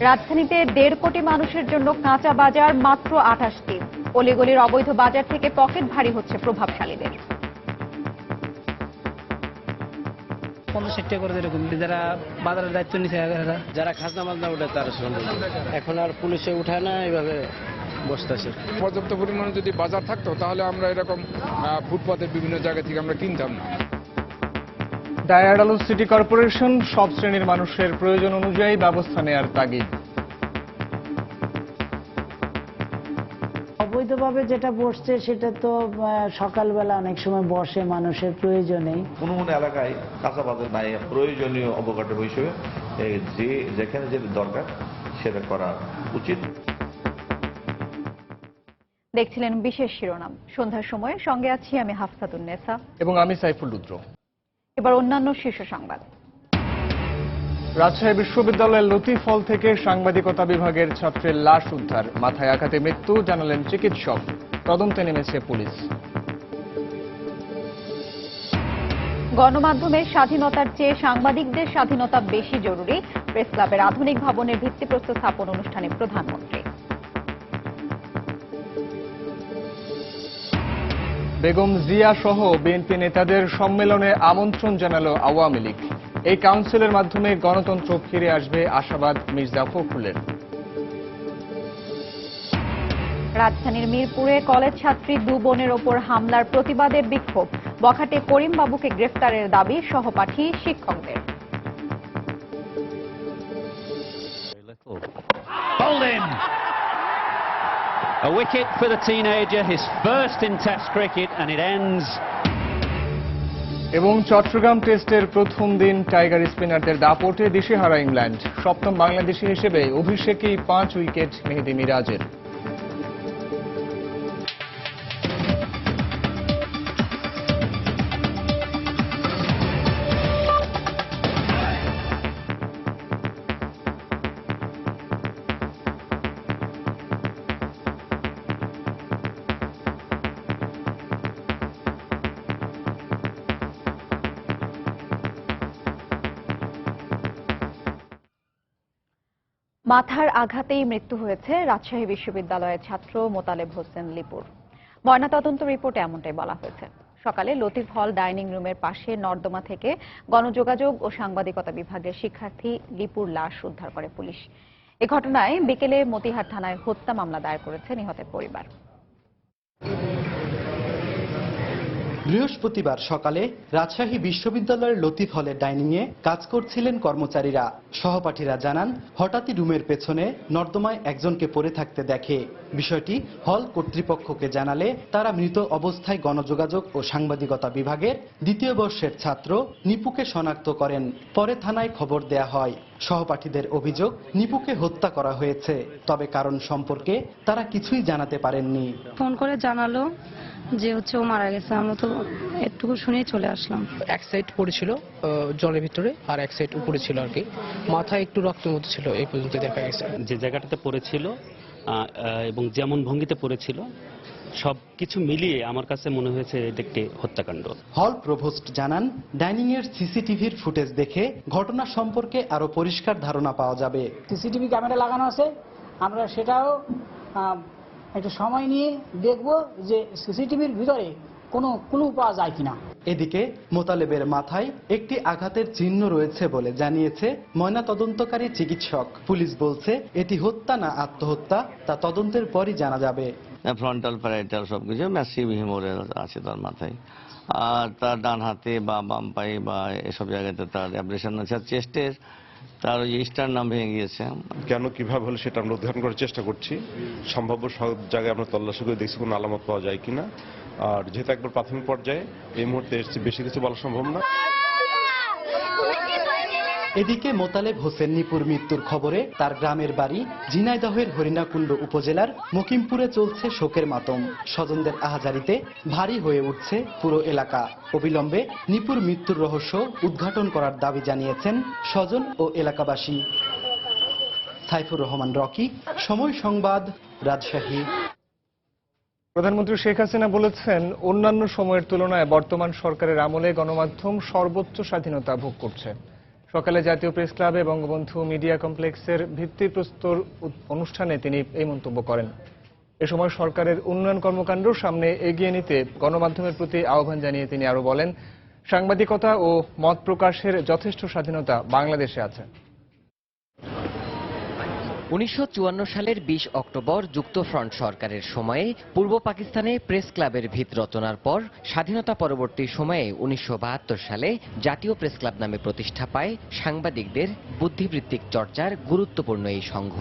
রাজধানীতে 1.5 কোটি মানুষের জন্য কাঁচা বাজার মাত্র 28টি। অলিগলির অবৈধ বাজার থেকে পকেট ভারী হচ্ছে প্রভাবশালীদের। 50 টাকা করে এরকম যারা বাজারের দায়িত্ব নিচ্ছে, যারা খাজনা মাজনা ওঠে তারা সন্দেহ। এখন আর পুলিশে উঠায় না, এইভাবে বসতেছে। পর্যাপ্ত পরিমাণে যদি বাজার থাকতো তাহলে আমরা এরকম ফুটপাতের বিভিন্ন জায়গা থেকে আমরা কিনতাম না। ডায়ার আলো সিটি কর্পোরেশন সব শ্রেণীর মানুষের প্রয়োজন অনুযায়ী ব্যবস্থা নেয়ার তাগিদ। অবৈধভাবে যেটা বসছে সেটা তো সকালবেলা অনেক সময় বসে মানুষের প্রয়োজনে। কোনো কোনো এলাকায় কাঁচা বাজার নাই, প্রয়োজনীয় অবকাঠামো হিসেবে যেখানে যেটা দরকার সেটা করা উচিত। দেখছিলেন বিশেষ শিরোনাম। সন্ধ্যার সময়ে সঙ্গে আছি আমি হাফসাতুন্নেসা এবং আমি সাইফুল রুদ্র। এবার অন্যান্য শীর্ষ সংবাদ। রাজশাহী বিশ্ববিদ্যালয়ের লতিফ হল থেকে সাংবাদিকতা বিভাগের ছাত্রের লাশ উদ্ধার। মাথায় আঘাতে মৃত্যু, জানালেন চিকিৎসক। তদন্তে নেমেছে পুলিশ। গণমাধ্যমের স্বাধীনতার চেয়ে সাংবাদিকদের স্বাধীনতা বেশি জরুরি। প্রেস ক্লাবের আধুনিক ভবনের ভিত্তিপ্রস্তর স্থাপন অনুষ্ঠানে প্রধানমন্ত্রী। বেগম জিয়া সহ বিএনপি নেতাদের সম্মেলনে আমন্ত্রণ জানালো আওয়ামী লীগ। এই কাউন্সিলের মাধ্যমে গণতন্ত্র ফিরে আসবে আশাবাদ মির্জা ফখরুলের। রাজধানীর মিরপুরে কলেজ ছাত্রী 2 বোনের ওপর হামলার প্রতিবাদে বিক্ষোভ। বখাটে করিম বাবুকে গ্রেফতারের দাবি সহপাঠী শিক্ষকদের। A wicket for the teenager, his first in Test cricket, and it ends. এবং চট্টগ্রাম টেস্টের প্রথম দিন টাইগার স্পিনারদের দাপটে দিশেহারা ইংল্যান্ড। সপ্তম বাংলাদেশি হিসেবে অভিষেকেই 5 উইকেট মেহেদী মিরাজের। মাথার আঘাতেই মৃত্যু হয়েছে রাজশাহী বিশ্ববিদ্যালয়ের ছাত্র মোতালেব হোসেন লিপুর। ময়নাতদন্ত রিপোর্টে এমনটাই বলা হয়েছে। সকালে লতিফ হল ডাইনিং রুমের পাশে নর্দমা থেকে গণযোগাযোগ ও সাংবাদিকতা বিভাগের শিক্ষার্থী লিপুর লাশ উদ্ধার করে পুলিশ। এ ঘটনায় বিকেলে মতিহার থানায় হত্যা মামলা দায়ের করেছে নিহতের পরিবার। বৃহস্পতিবার সকালে রাজশাহী বিশ্ববিদ্যালয়ের লতিফ হলের ডাইনিংয়ে কাজ করছিলেন কর্মচারীরা। সহপাঠীরা জানান, হঠাৎই রুমের পেছনে নর্দমায় একজনকে পড়ে থাকতে দেখে। বিষয়টি হল কর্তৃপক্ষকে জানালে তারা মৃত অবস্থায় গণযোগাযোগ ও সাংবাদিকতা বিভাগের 2য় বর্ষের ছাত্র নিপুকে শনাক্ত করেন। পরে থানায় খবর দেয়া হয়। সহপাঠীদের অভিযোগ, নিপুকে হত্যা করা হয়েছে, তবে কারণ সম্পর্কে তারা কিছুই জানাতে পারেননি। ফোন করে জানালো যে ও মারা গেছে। আমরা তো একটুকু শুনেই চলে আসলাম। এক সাইড পড়েছিল জলের ভিতরে, আর এক সাইড উপরে ছিল আর কি। মাথায় একটু রক্তের মতো ছিল, এই পর্যন্ত দেখা গেছে। যে জায়গাটাতে পড়েছিল এবং যেমন ভঙ্গিতে পড়েছিল, সবকিছু মিলিয়ে আমার কাছে মনে হয়েছে এটা একটি হত্যাকাণ্ড। হল প্রভোস্ট জানান, ডাইনিং এর সিসিটিভির ফুটেজ দেখে ঘটনা সম্পর্কে আরো পরিষ্কার ধারণা পাওয়া যাবে। সিসিটিভি ক্যামেরা লাগানো আছে, আমরা সেটাও একটু সময় নিয়ে দেখব যে সিসিটিভির ভিতরে কোনো ক্লু পাওয়া যায় কিনা। এদিকে মোতালেবের মাথায় একটি আঘাতের চিহ্ন রয়েছে বলে জানিয়েছে ময়নাতদন্তকারী চিকিৎসক। পুলিশ বলছে এটি হত্যা না আত্মহত্যা তা তদন্তের পরই জানা যাবে। ফ্রন্টাল প্যারাইটাল সবকিছু ম্যাসিভ হিমোরেজ আছে তার মাথায়, আর তার ডান হাতে বা বাম পায়ে বা এসব জায়গাতে তার অ্যাব্রেশন আছে। আর চেস্টের তার ওই ইস্টার্ন নাম ভেঙে গিয়েছে। কেন কিভাবে হলো সেটা আমরা উদ্ধার করার চেষ্টা করছি। সম্ভাব্য সব জায়গায় আমরা তল্লাশি করে দেখছি কোনো আলামত পাওয়া যায় কিনা। আর যেহেতু একবার প্রাথমিক পর্যায়ে, এই মুহূর্তে বেশি কিছু বলা সম্ভব না। এদিকে মোতালেব হোসেন নিপুর মৃত্যুর খবরে তার গ্রামের বাড়ি ঝিনাইদহের হরিণাকুণ্ড উপজেলার মকিমপুরে চলছে শোকের মাতম। স্বজনদের আহাজারিতে ভারী হয়ে উঠছে পুরো এলাকা। অবিলম্বে নিপুর মৃত্যুর রহস্য উদ্ঘাটন করার দাবি জানিয়েছেন স্বজন ও এলাকাবাসী। সাইফুর রহমান রকি, সময় সংবাদ, রাজশাহী। প্রধানমন্ত্রী শেখ হাসিনা বলেছেন, অন্যান্য সময়ের তুলনায় বর্তমান সরকারের আমলে গণমাধ্যম সর্বোচ্চ স্বাধীনতা ভোগ করছে। সকালে জাতীয় প্রেস ক্লাবে বঙ্গবন্ধু মিডিয়া কমপ্লেক্সের ভিত্তিপ্রস্তর অনুষ্ঠানে তিনি এই মন্তব্য করেন। এ সময় সরকারের উন্নয়ন কর্মকাণ্ড সামনে এগিয়ে নিতে গণমাধ্যমের প্রতি আহ্বান জানিয়ে তিনি আরো বলেন, সাংবাদিকতা ও মত প্রকাশের যথেষ্ট স্বাধীনতা বাংলাদেশে আছে। 1954 সালের 20 অক্টোবর যুক্তফ্রন্ট সরকারের সময়ে পূর্ব পাকিস্তানে প্রেস ক্লাবের ভিত রচনার পর স্বাধীনতা পরবর্তী সময়ে 1972 সালে জাতীয় প্রেস ক্লাব নামে প্রতিষ্ঠা পায় সাংবাদিকদের বুদ্ধিবৃত্তিক চর্চার গুরুত্বপূর্ণ এই সংঘ।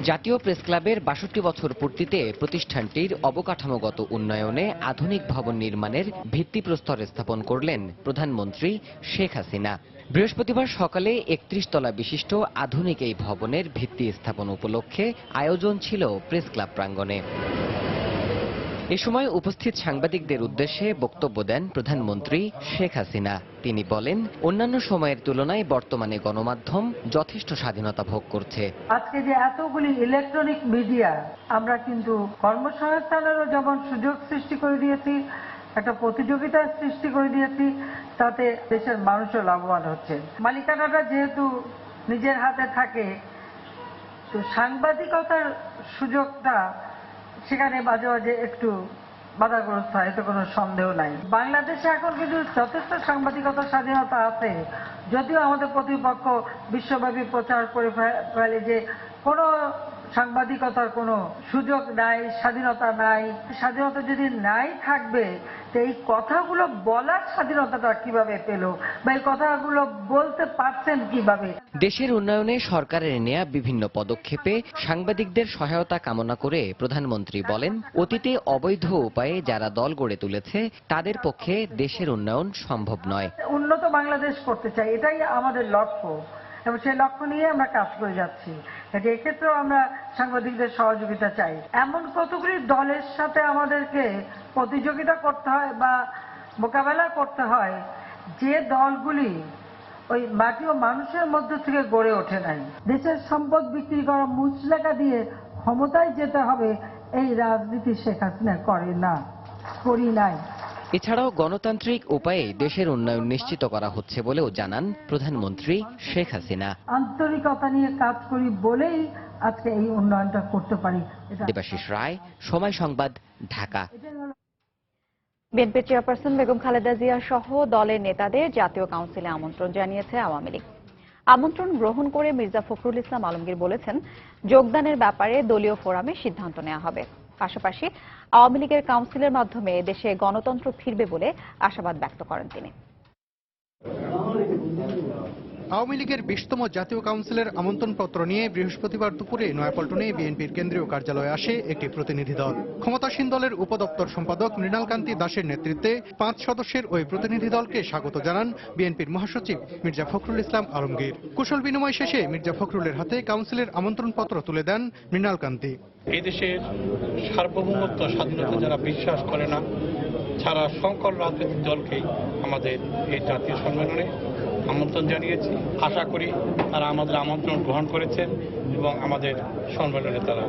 জাতীয় প্রেস ক্লাবের 62 বছর পূর্তিতে প্রতিষ্ঠানটির অবকাঠামোগত উন্নয়নে আধুনিক ভবন নির্মাণের ভিত্তিপ্রস্তর স্থাপন করলেন প্রধানমন্ত্রী শেখ হাসিনা। বৃহস্পতিবার সকালে 31 তলা বিশিষ্ট আধুনিক এই ভবনের ভিত্তি স্থাপন উপলক্ষে আয়োজন ছিল প্রেস ক্লাব প্রাঙ্গণে। এ সময় উপস্থিত সাংবাদিকদের উদ্দেশ্যে বক্তব্য দেন প্রধানমন্ত্রী শেখ হাসিনা। তিনি বলেন, অন্যান্য সময়ের তুলনায় বর্তমানে গণমাধ্যম যথেষ্ট স্বাধীনতা ভোগ করছে। আজকে যে এতগুলি ইলেকট্রনিক মিডিয়া, আমরা কিন্তু কর্মসংস্থানেরও যেমন সুযোগ সৃষ্টি করে দিয়েছি, একটা প্রতিযোগিতার সৃষ্টি করে দিয়েছি, তাতে দেশের মানুষও লাভবান হচ্ছে। মালিকানাটা যেহেতু নিজের হাতে থাকে, তো সাংবাদিকতার সুযোগটা সেখানে মাঝে মাঝে একটু বাধাগ্রস্ত হয়, এতে কোনো সন্দেহ নাই। বাংলাদেশে এখন কিন্তু যথেষ্ট সাংবাদিকতার স্বাধীনতা আছে, যদিও আমাদের প্রতিপক্ষ বিশ্বব্যাপী প্রচার করে ফেলে যে কোনো সাংবাদিকতার কোনো সুযোগ নাই, স্বাধীনতা নাই। স্বাধীনতা যদি নাই থাকবে, তো এই কথাগুলো বলার স্বাধীনতাটা কিভাবে পেল, বা এই কথাগুলো বলতে পারছেন কিভাবে? দেশের উন্নয়নে সরকারের নেয়া বিভিন্ন পদক্ষেপে সাংবাদিকদের সহায়তা কামনা করে প্রধানমন্ত্রী বলেন, অতীতে অবৈধ উপায়ে যারা দল গড়ে তুলেছে তাদের পক্ষে দেশের উন্নয়ন সম্ভব নয়। উন্নত বাংলাদেশ করতে চাই, এটাই আমাদের লক্ষ্য, এবং সেই লক্ষ্য নিয়ে আমরা কাজ করে যাচ্ছি। এক্ষেত্রেও আমরা সাংবাদিকদের সহযোগিতা চাই। এমন কতগুলি দলের সাথে আমাদেরকে প্রতিযোগিতা করতে হয় বা মোকাবেলা করতে হয়, যে দলগুলি ওই মাটি ও মানুষের মধ্য থেকে গড়ে ওঠে নাই। দেশের সম্পদ বিক্রি করা মুচলেখা দিয়ে ক্ষমতায় যেতে হবে, এই রাজনীতি শেখ হাসিনা করি নাই। এছাড়াও গণতান্ত্রিক উপায়ে দেশের উন্নয়ন নিশ্চিত করা হচ্ছে বলেও জানান প্রধানমন্ত্রী শেখ হাসিনা। আন্তরিকতা নিয়ে কাজ করি বলেই আজকে এই উন্নয়নটা করতে পারি। দেবাশিস রায়, সময় সংবাদ, ঢাকা। বিএনপির চেয়ারপারসন বেগম খালেদা জিয়া সহ দলের নেতাদের জাতীয় কাউন্সিলে আমন্ত্রণ জানিয়েছে আওয়ামী লীগ। আমন্ত্রণ গ্রহণ করে মির্জা ফখরুল ইসলাম আলমগীর বলেছেন, যোগদানের ব্যাপারে দলীয় ফোরামে সিদ্ধান্ত নেওয়া হবে। পাশাপাশি আওয়ামী লীগের কাউন্সিলের মাধ্যমে দেশে গণতন্ত্র ফিরবে বলে আশাবাদ ব্যক্ত করেন তিনি। আওয়ামী লীগের 20তম জাতীয় কাউন্সিলের আমন্ত্রণপত্র নিয়ে বৃহস্পতিবার দুপুরে নয়াপল্টনে বিএনপির কেন্দ্রীয় কার্যালয়ে আসে একটি প্রতিনিধি দল। ক্ষমতাসীন দলের উপদপ্তর সম্পাদক মৃণালকান্তি দাসের নেতৃত্বে 5 সদস্যের ওই প্রতিনিধি দলকে স্বাগত জানান বিএনপির মহাসচিব মির্জা ফখরুল ইসলাম আলমগীর। কুশল বিনিময় শেষে মির্জা ফখরুলের হাতে কাউন্সিলের আমন্ত্রণপত্র তুলে দেন মৃণালকান্তি। এই দেশের সার্বভৌমত্ব স্বাধীনতা যারা বিশ্বাস করে না, সারা সকল রাজনৈতিক দলকেই আমাদের এই জাতীয় সম্মেলনে আমন্ত্রণ জানিয়েছি। আশা করি তারা আমাদের আমন্ত্রণ গ্রহণ করেছেন এবং আমাদের সম্মেলনে তারা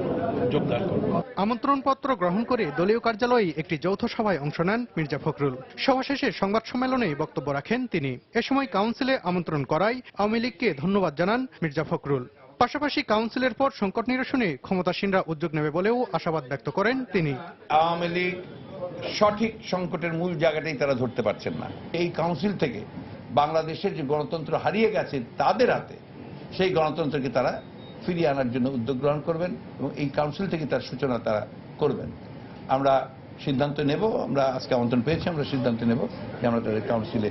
যোগদান করবে। আমন্ত্রণপত্র গ্রহণ করে দলীয় কার্যালয়ে একটি যৌথ সভায় অংশ নেন মির্জা ফখরুল। সভা শেষে সংবাদ সম্মেলনে বক্তব্য রাখেন তিনি। এ সময় কাউন্সিলে আমন্ত্রণ করায় আওয়ামী লীগকে ধন্যবাদ জানান মির্জা ফখরুল। পাশাপাশি কাউন্সিলের পর সংকট নিরসনে ক্ষমতাসীনরা উদ্যোগ নেবে বলেও আশাবাদ ব্যক্ত করেন তিনি। আওয়ামী লীগ সঠিক সংকটের মূল জায়গাটাই তারা ধরতে পারছেন না। এই কাউন্সিল থেকে বাংলাদেশের যে গণতন্ত্র হারিয়ে গেছে তাদের হাতে, সেই গণতন্ত্রকে তারা ফিরিয়ে আনার জন্য উদ্যোগ গ্রহণ করবেন এবং এই কাউন্সিল থেকে তার সূচনা তারা করবেন। আমরা সিদ্ধান্ত নেব, আমরা আজকে আমন্ত্রণ পেয়েছি, আমরা সিদ্ধান্ত নেব যে আমরা তাদের কাউন্সিলে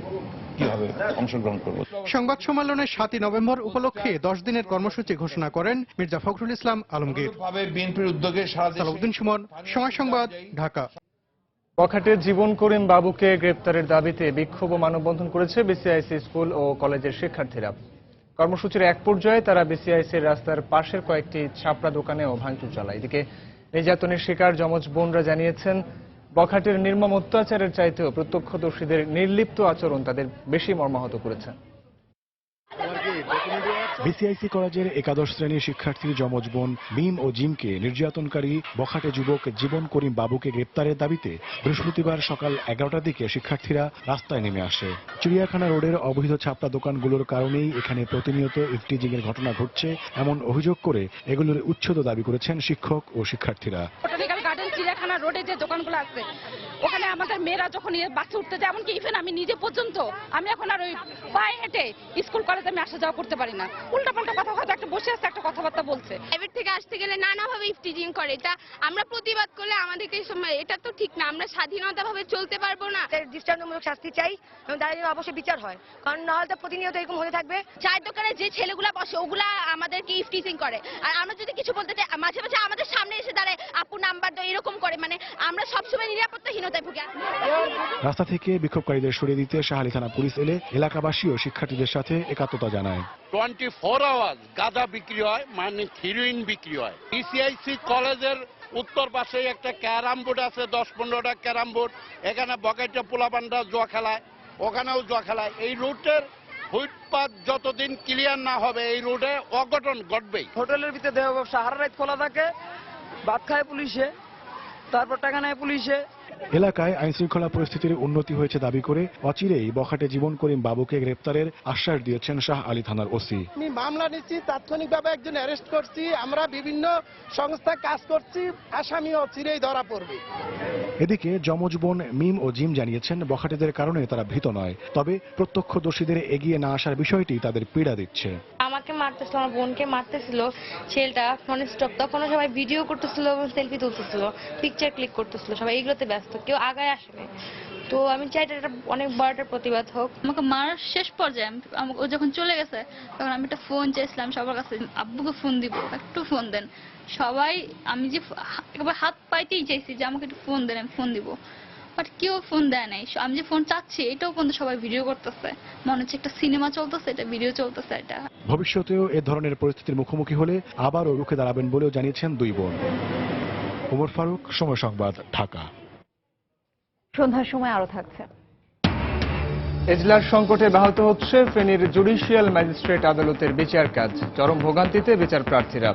কিভাবে অংশগ্রহণ করব। সংবাদ সম্মেলনের 7 নভেম্বর উপলক্ষে 10 দিনের কর্মসূচি ঘোষণা করেন মির্জা ফখরুল ইসলাম আলমগীর। বিএনপির উদ্যোগে সালাউদ্দিন সুমন, সময় সংবাদ, ঢাকা। বখাটের জীবন করিম বাবুকে গ্রেপ্তারের দাবিতে বিক্ষোভ ও মানববন্ধন করেছে বিসিআইসি স্কুল ও কলেজের শিক্ষার্থীরা। কর্মসূচির এক পর্যায়ে তারা বিসিআইসির রাস্তার পাশের কয়েকটি ছাপড়া দোকানেও ভাঙচুর চালায়। এদিকে নির্যাতনের শিকার যমজ বোনরা জানিয়েছেন, বখাটের নির্মম অত্যাচারের চাইতেও প্রত্যক্ষদর্শীদের নির্লিপ্ত আচরণ তাদের বেশি মর্মাহত করেছে। বিসিআইসি কলেজের একাদশ শ্রেণীর শিক্ষার্থী যমজ বোন মিম ও জিমকে নির্যাতনকারী বখাটে যুবক জীবন করিম বাবুকে গ্রেপ্তারের দাবিতে বৃহস্পতিবার সকাল 11টার দিকে শিক্ষার্থীরা রাস্তায় নেমে আসে। চিড়িয়াখানা রোডের অবৈধ ছাপড়া দোকানগুলোর কারণেই এখানে প্রতিনিয়ত ইফটিজিং এর ঘটনা ঘটছে এমন অভিযোগ করে এগুলোর উচ্ছেদ দাবি করেছেন শিক্ষক ও শিক্ষার্থীরা। চিড়িয়াখানা রোডে যে দোকানগুলো আছে ওখানে আমাদের মেয়েরা যখন বাসে উঠতে যায়, এমনকি ইভেন আমি নিজে পর্যন্ত আমি এখন আর ওই পায়ে হেঁটে স্কুল কলেজে আমি আসা যাওয়া করতে পারি না। উল্টাপাল্টা কথা হয়তো একটা বসে আছে একটা কথাবার্তা বলছে। প্রাইভেট থেকে আসতে গেলে নানাভাবে ইফটিজিং করে, এটা আমরা প্রতিবাদ করলে আমাদেরকে এটা তো ঠিক না, আমরা স্বাধীনতাভাবে চলতে পারবো না। দৃষ্টান্তমূলক শাস্তি চাই এবং তার জন্য অবশ্যই বিচার হয়, কারণ নাহলে তো প্রতিনিয়ত এরকম হতে থাকবে। চায়ের দোকানে যে ছেলেগুলা বসে ওগুলা আমাদেরকে ইফটিজিং করে, আর আমরা যদি কিছু বলতে চাই মাঝে মাঝে আমাদের সামনে এসে দাঁড়ায় আপু নাম্বার দাও এরকম করে, মানে আমরা সবসময় নিরাপত্তাহীনতায় ভুগি। রাস্তা থেকে বিক্ষোভকারীদের সরিয়ে দিতে শাহালি থানা পুলিশ এলে এলাকাবাসী ও শিক্ষার্থীদের সাথে একাত্মতা জানায়। 24 আওয়ার্স গাঁজা বিক্রি হয়, মানে হিরোইন বিক্রি হয়। বিসিআইসি কলেজের উত্তর পাশে একটা ক্যারাম বোর্ড আছে, 10-15টা ক্যারাম বোর্ড, এখানে বকেটে পোলাপানরা জুয়া খেলায়, ওখানেও জুয়া খেলায়। এই রুটের ফুটপাত যতদিন ক্লিয়ার না হবে এই রোডে অঘটন ঘটবেই। হোটেলের ভিতরে দেহ ব্যবসা হারা রাত খোলা থাকে, ভাত খায় পুলিশে, তারপর টাকা নেয় পুলিশে। এলাকায় আইনশৃঙ্খলা পরিস্থিতির উন্নতি হয়েছে দাবি করে অচিরেই বখাটে জীবন করিম বাবুকে গ্রেপ্তারের আশ্বাস দিয়েছেন শাহ আলী থানার ওসি। আমি মামলা নিচ্ছি, তাৎক্ষণিকভাবে একজন অ্যারেস্ট করছি, আমরা বিভিন্ন সংস্থা কাজ করছি, আসামি অচিরেই ধরা পড়বে। এদিকে যমজ বোন মিম ও জিম জানিয়েছেন বখাটেদের কারণে তারা ভীত নয়, তবে প্রত্যক্ষদর্শীদের এগিয়ে না আসার বিষয়টি তাদের পীড়া দিচ্ছে। আমাকে মারতেছিল, আমার বোনকে মারতেছিল ছেলেটা নন স্টপ, তখনও সবাই ভিডিও করতেছিল এবং সেলফি তুলতেছিল, পিকচার ক্লিক করতেছিল, সবাই এগুলোতে ব্যস্ত, কেউ আগায় আসেনি। তো আমি চাই এটা অনেক বড় একটা প্রতিবাদ হোক। আমাকে মারার শেষ পর্যায়ে ও যখন চলে গেছে তখন আমি একটা ফোন চাইছিলাম সবার কাছে, আব্বুকে ফোন দিব, একটু ফোন দেন। সবাই আমি যে একবার হাত পাইতেই চাইছি যে আমাকে একটু ফোন দেন, আমি ফোন দিব, বাট কেউ ফোন দেয় নাই। আমি যে ফোন চাচ্ছি এটাও পর্যন্ত সবাই ভিডিও করতেছে, মনে হচ্ছে একটা সিনেমা চলতেছে, এটা ভিডিও চলতেছে। এটা ভবিষ্যতেও এ ধরনের পরিস্থিতির মুখোমুখি হলে আবারও রুখে দাঁড়াবেন বলেও জানিয়েছেন দুই বোন। ওমর ফারুক, সময় সংবাদ, ঢাকা। সন্ধ্যার সময় আরো থাকছে। এজলার সংকটে ব্যাহত হচ্ছে ফেনীর জুডিশিয়াল ম্যাজিস্ট্রেট আদালতের বিচার কাজ, চরম ভোগান্তিতে বিচার প্রার্থীরা।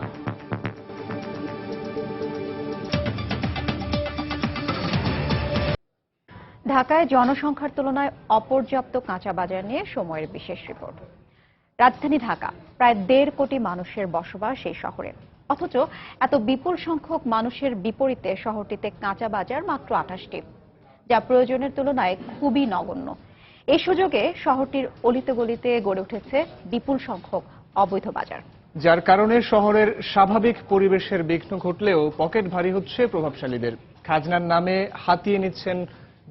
ঢাকায় জনসংখ্যার তুলনায় অপর্যাপ্ত কাঁচা বাজার নিয়ে সময়ের বিশেষ রিপোর্ট। রাজধানী ঢাকা, প্রায় 1.5 কোটি মানুষের বসবাস এই শহরে, অথচ এত বিপুল সংখ্যক মানুষের বিপরীতে শহরটিতে কাঁচা বাজার মাত্র 28টি, যা প্রয়োজনের তুলনায় খুবই নগণ্য। এই সুযোগে শহরটির অলিতে গলিতে গড়ে উঠেছে বিপুল সংখ্যক অবৈধ বাজার, যার কারণে শহরের স্বাভাবিক পরিবেশের বিঘ্ন ঘটলেও পকেট ভারী হচ্ছে প্রভাবশালীদের। খাজনার নামে হাতিয়ে নিচ্ছেন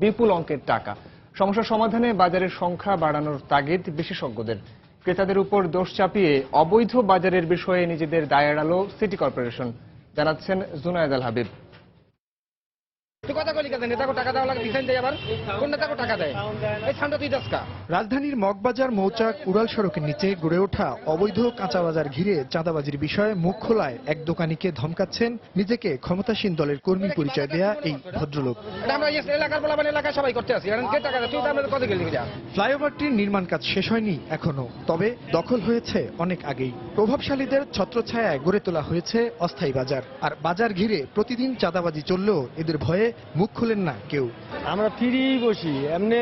বিপুল অঙ্কের টাকা। সমস্যা সমাধানে বাজারের সংখ্যা বাড়ানোর তাগিদ বিশেষজ্ঞদের। ক্রেতাদের উপর দোষ চাপিয়ে অবৈধ বাজারের বিষয়ে নিজেদের দায় এড়ালো সিটি কর্পোরেশন, জানাচ্ছেন জুনায়েদ আল হাবিব। রাজধানীর মগবাজার মৌচাক উড়াল সড়কের নিচে গড়ে ওঠা অবৈধ কাঁচা বাজার ঘিরে চাঁদাবাজির বিষয়ে মুখ খোলায় এক দোকানিকে ধমকাচ্ছেন নিজেকে ক্ষমতাসীন দলের কর্মী পরিচয় দেয়া এই ভদ্রলোক। ফ্লাইওভারটির নির্মাণ কাজ শেষ হয়নি এখনো, তবে দখল হয়েছে অনেক আগেই। প্রভাবশালীদের ছত্রছায়ায় গড়ে তোলা হয়েছে অস্থায়ী বাজার, আর বাজার ঘিরে প্রতিদিন চাঁদাবাজি চললেও এদের ভয়ে মুখ খুলেন না কেউ। আমরা ফিরি বসি, এমনি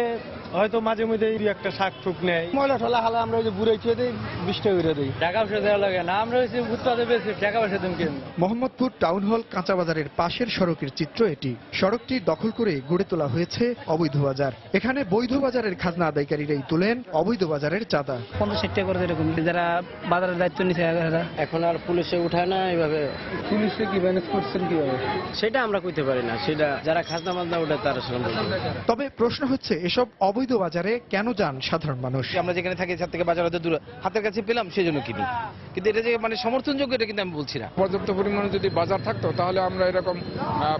হয়তো মাঝে মধ্যে একটা শাক টুক নেয়, ময়লা ঠলা হালা আমরা যে বুড়াই চুয়ে দিই, 20 টাকা করে দিই, টাকা পয়সা দেওয়া লাগে না। আমরা হচ্ছে ফুটপাতে বেশি টাকা পয়সা দিন কেন। মোহাম্মদপুর টাউন হল কাঁচা বাজারের পাশের সড়কের চিত্র এটি। সড়কটি দখল করে গড়ে তোলা হয়েছে অবৈধ বাজার। এখানে বৈধ বাজারের খাজনা আদায়কারীরাই তোলেন অবৈধ বাজারের চাঁদা। 50-60 টাকা করে এরকম যারা বাজারের দায়িত্ব নিচ্ছে এখন আর পুলিশে উঠায় না। এইভাবে পুলিশে কি ম্যানেজ করছেন কিভাবে সেটা আমরা কইতে পারি না, সেটা যারা খাজনা মাজনা ওঠায় তারা। তবে প্রশ্ন হচ্ছে এসব অবৈধ বাজারে কেন যান সাধারণ মানুষ? আমরা যেখানে থাকি তার থেকে বাজার হতে দূর, হাতের কাছে পেলাম সেজন্য কিনি, কিন্তু এটা যে মানে সমর্থনযোগ্য এটা কিন্তু আমি বলছি না। পর্যাপ্ত পরিমাণে যদি বাজার থাকতো তাহলে আমরা এরকম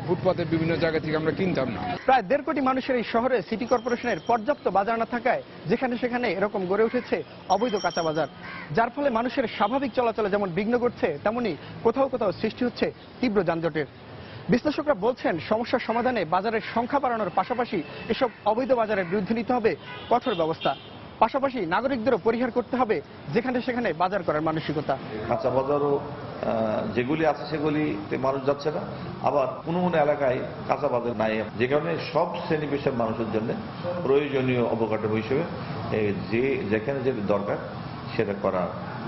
ফুটপাতের বিভিন্ন জায়গা থেকে আমরা কিনতাম না। প্রায় 1.5 কোটি মানুষের এই শহরে সিটি কর্পোরেশনের পর্যাপ্ত বাজার না থাকায় যেখানে সেখানে এরকম গড়ে উঠেছে অবৈধ কাঁচা বাজার, যার ফলে মানুষের স্বাভাবিক চলাচলে যেমন বিঘ্ন ঘটছে, তেমনি কোথাও কোথাও সৃষ্টি হচ্ছে তীব্র যানজটের। বিশ্লেষকরা বলছেন সমস্যার সমাধানে বাজারের সংখ্যা বাড়ানোর পাশাপাশি এসব অবৈধ বাজারের বিরুদ্ধে নিতে হবে কঠোর ব্যবস্থা। পাশাপাশি নাগরিকদেরও পরিহার করতে হবে যেখানে সেখানে বাজার করার মানসিকতা। কাঁচা বাজারও যেগুলি আছে সেগুলিতে মানুষ যাচ্ছে না, আবার কোনো কোনো এলাকায় কাঁচা বাজার নাই, যে কারণে সব শ্রেণী পেশার মানুষের জন্য প্রয়োজনীয় অবকাঠামো হিসেবে যেখানে যে দরকার সেটা করা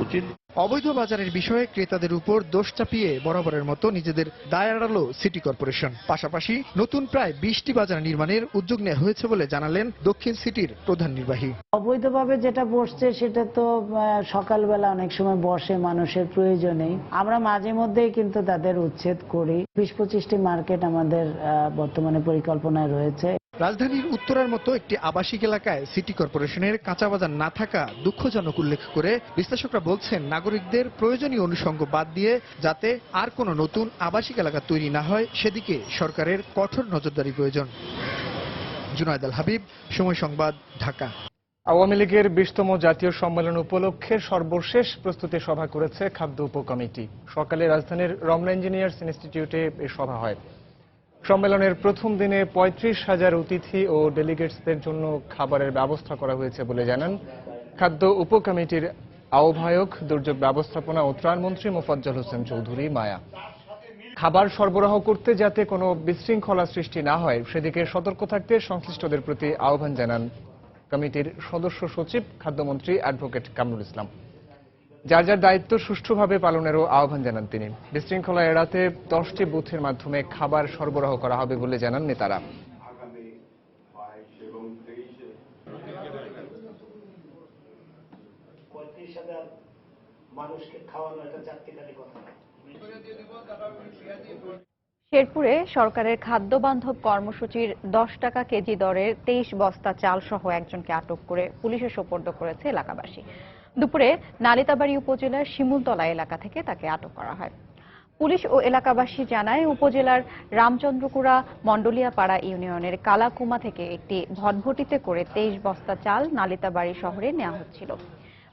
উচিত। অবৈধ বাজারের বিষয়ে ক্রেতাদের উপর দোষ চাপিয়ে বরাবরের মতো নিজেদের দায় এড়ালো সিটি কর্পোরেশন। পাশাপাশি নতুন প্রায় 20টি বাজার নির্মাণের উদ্যোগ নেওয়া হয়েছে বলে জানালেন দক্ষিণ সিটির প্রধান নির্বাহী। অবৈধভাবে যেটা বসছে সেটা তো সকালবেলা অনেক সময় বসে মানুষের প্রয়োজনেই, আমরা মাঝে মধ্যেই কিন্তু তাদের উচ্ছেদ করি। 20-25টি মার্কেট আমাদের বর্তমানে পরিকল্পনায় রয়েছে। রাজধানীর উত্তরার মতো একটি আবাসিক এলাকায় সিটি কর্পোরেশনের কাঁচা বাজার না থাকা দুঃখজনক উল্লেখ করে বিশ্লেষকরা বলছেন নাগরিকদের প্রয়োজনীয় অনুষঙ্গ বাদ দিয়ে যাতে আর কোনো নতুন আবাসিক এলাকা তৈরি না হয় সেদিকে সরকারের কঠোর নজরদারি প্রয়োজন। জুনায়েদ আল হাবিব, সময় সংবাদ, ঢাকা। আওয়ামী লীগের 20তম জাতীয় সম্মেলন উপলক্ষে সর্বশেষ প্রস্তুতি সভা করেছে খাদ্য উপকমিটি। সকালে রাজধানীর রমনা ইঞ্জিনিয়ার্স ইনস্টিটিউটে এ সভা হয়। সম্মেলনের প্রথম দিনে 35,000 অতিথি ও ডেলিগেটসদের জন্য খাবারের ব্যবস্থা করা হয়েছে বলে জানান খাদ্য উপকমিটির আহ্বায়ক, দুর্যোগ ব্যবস্থাপনা ও ত্রাণমন্ত্রী মোফাজ্জল হোসেন চৌধুরী মায়া। খাবার সরবরাহ করতে যাতে কোনো বিশৃঙ্খলা সৃষ্টি না হয় সেদিকে সতর্ক থাকতে সংশ্লিষ্টদের প্রতি আহ্বান জানান কমিটির সদস্য সচিব খাদ্যমন্ত্রী অ্যাডভোকেট কামরুল ইসলাম। যার যার দায়িত্ব সুষ্ঠুভাবে পালনেরও আহ্বান জানান তিনি। বিশৃঙ্খলা এড়াতে 10টি বুথের মাধ্যমে খাবার সরবরাহ করা হবে বলে জানান নেতারা। শেরপুরে সরকারের খাদ্য বান্ধব কর্মসূচির 10 টাকা কেজি দরের 23 বস্তা চাল সহ একজনকে আটক করে পুলিশে সোপর্দ করেছে এলাকাবাসী। দুপুরে নালিতাবাড়ী উপজেলার শিমুলতলা এলাকা থেকে তাকে আটক করা হয়। পুলিশ ও এলাকাবাসী জানায় উপজেলার রামচন্দ্রকুড়া মন্ডলিয়াপাড়া ইউনিয়নের কালাকুমা থেকে একটি ভটভটিতে করে 23 বস্তা চাল নালিতাবাড়ী শহরে নেওয়া হচ্ছিল।